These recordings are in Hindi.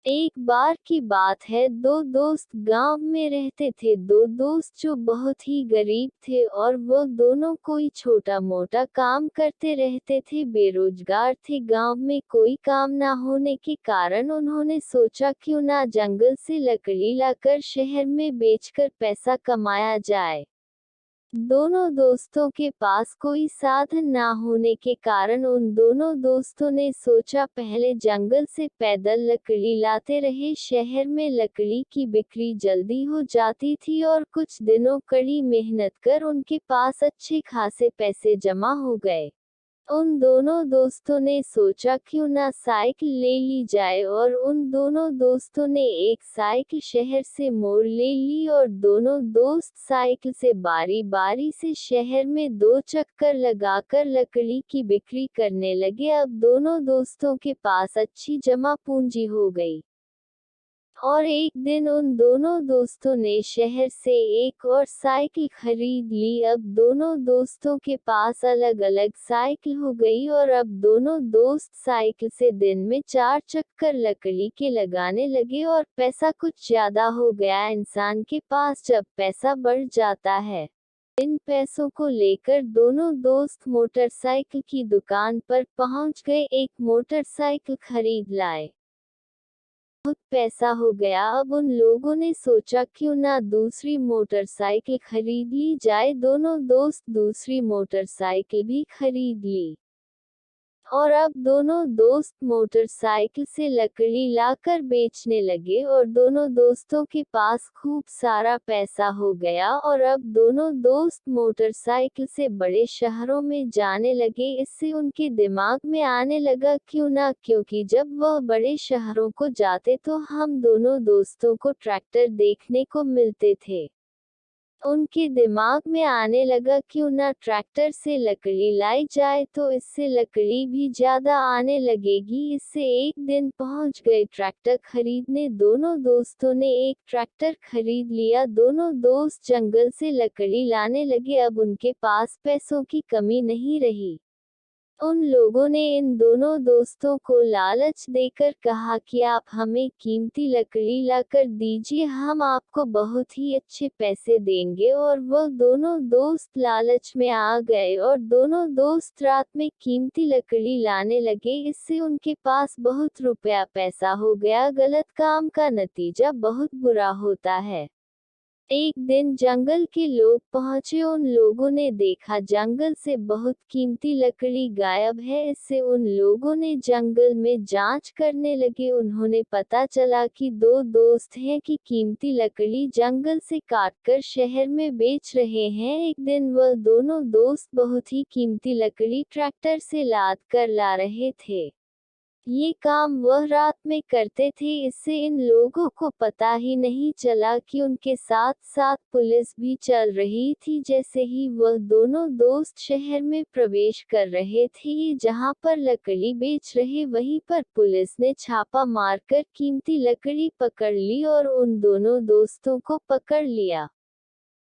एक बार की बात है, दो दोस्त गांव में रहते थे। दो दोस्त जो बहुत ही गरीब थे और वो दोनों कोई छोटा मोटा काम करते रहते थे, बेरोजगार थे। गांव में कोई काम ना होने के कारण उन्होंने सोचा क्यों ना जंगल से लकड़ी लाकर शहर में बेचकर पैसा कमाया जाए। दोनों दोस्तों के पास कोई साधन ना होने के कारण उन दोनों दोस्तों ने सोचा पहले जंगल से पैदल लकड़ी लाते रहे। शहर में लकड़ी की बिक्री जल्दी हो जाती थी और कुछ दिनों कड़ी मेहनत कर उनके पास अच्छे खासे पैसे जमा हो गए। उन दोनों दोस्तों ने सोचा क्यों ना साइकिल ले ली जाए और उन दोनों दोस्तों ने एक साइकिल शहर से मोड़ ले ली और दोनों दोस्त साइकिल से बारी बारी से शहर में दो चक्कर लगाकर लकड़ी की बिक्री करने लगे। अब दोनों दोस्तों के पास अच्छी जमा पूंजी हो गई और एक दिन उन दोनों दोस्तों ने शहर से एक और साइकिल खरीद ली। अब दोनों दोस्तों के पास अलग अलग साइकिल हो गई और अब दोनों दोस्त साइकिल से दिन में 4 चक्कर लकड़ी के लगाने लगे और पैसा कुछ ज्यादा हो गया। इंसान के पास जब पैसा बढ़ जाता है, इन पैसों को लेकर दोनों दोस्त मोटरसाइकिल की दुकान पर पहुंच गए, एक मोटरसाइकिल खरीद लाए। बहुत पैसा हो गया। अब उन लोगों ने सोचा क्यों ना दूसरी मोटरसाइकिल खरीद ली जाए। दोनों दोस्त दूसरी मोटरसाइकिल भी खरीद ली और अब दोनों दोस्त मोटरसाइकिल से लकड़ी लाकर बेचने लगे और दोनों दोस्तों के पास खूब सारा पैसा हो गया और अब दोनों दोस्त मोटरसाइकिल से बड़े शहरों में जाने लगे। इससे उनके दिमाग में आने लगा क्यों ना, क्योंकि जब वह बड़े शहरों को जाते तो हम दोनों दोस्तों को ट्रैक्टर देखने को मिलते थे। उनके दिमाग में आने लगा क्यों ना ट्रैक्टर से लकड़ी लाई जाए तो इससे लकड़ी भी ज्यादा आने लगेगी। इससे एक दिन पहुंच गए ट्रैक्टर खरीदने। दोनों दोस्तों ने एक ट्रैक्टर खरीद लिया। दोनों दोस्त जंगल से लकड़ी लाने लगे। अब उनके पास पैसों की कमी नहीं रही। उन लोगों ने इन दोनों दोस्तों को लालच देकर कहा कि आप हमें कीमती लकड़ी लाकर दीजिए, हम आपको बहुत ही अच्छे पैसे देंगे। और वह दोनों दोस्त लालच में आ गए और दोनों दोस्त रात में कीमती लकड़ी लाने लगे। इससे उनके पास बहुत रुपया पैसा हो गया। गलत काम का नतीजा बहुत बुरा होता है। एक दिन जंगल के लोग पहुंचे। उन लोगों ने देखा जंगल से बहुत कीमती लकड़ी गायब है। इससे उन लोगों ने जंगल में जांच करने लगे। उन्होंने पता चला कि दो दोस्त हैं कि कीमती लकड़ी जंगल से काटकर शहर में बेच रहे हैं। एक दिन वह दोनों दोस्त बहुत ही कीमती लकड़ी ट्रैक्टर से लाद कर ला रहे थे। ये काम वह रात में करते थे। इससे इन लोगों को पता ही नहीं चला कि उनके साथ साथ पुलिस भी चल रही थी। जैसे ही वह दोनों दोस्त शहर में प्रवेश कर रहे थे जहां पर लकड़ी बेच रहे, वहीं पर पुलिस ने छापा मारकर कीमती लकड़ी पकड़ ली और उन दोनों दोस्तों को पकड़ लिया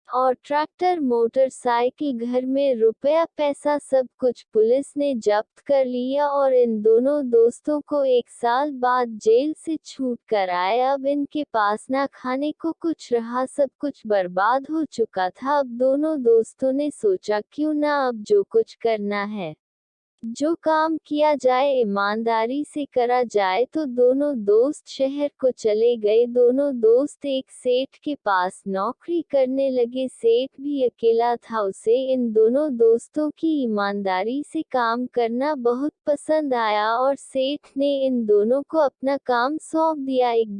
और ट्रैक्टर, मोटरसाइकिल, घर में रुपया पैसा सब कुछ पुलिस ने जब्त कर लिया और इन दोनों दोस्तों को 1 साल बाद जेल से छूट कर आए। अब इनके पास ना खाने को कुछ रहा, सब कुछ बर्बाद हो चुका था। अब दोनों दोस्तों ने सोचा क्यों ना अब जो कुछ करना है, जो काम किया जाए, ईमानदारी से करा जाए। तो दोनों दोस्त शहर को चले गए। दोनों दोस्त एक सेठ के पास नौकरी करने लगे। सेठ भी अकेला था, उसे इन दोनों दोस्तों की ईमानदारी से काम करना बहुत पसंद आया और सेठ ने इन दोनों को अपना काम सौंप दिया। एक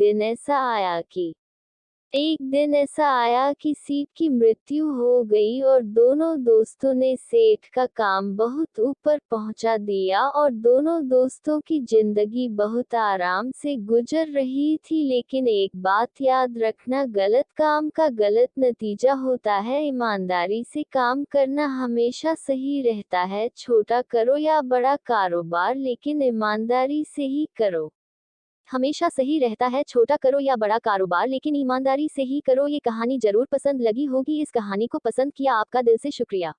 दिन ऐसा आया कि सेठ की मृत्यु हो गई और दोनों दोस्तों ने सेठ का काम बहुत ऊपर पहुंचा दिया और दोनों दोस्तों की जिंदगी बहुत आराम से गुजर रही थी। लेकिन एक बात याद रखना, गलत काम का गलत नतीजा होता है। ईमानदारी से काम करना हमेशा सही रहता है। छोटा करो या बड़ा कारोबार, लेकिन ईमानदारी से ही करो। हमेशा सही रहता है। छोटा करो या बड़ा कारोबार, लेकिन ईमानदारी से ही करो। ये कहानी जरूर पसंद लगी होगी। इस कहानी को पसंद किया आपका दिल से शुक्रिया।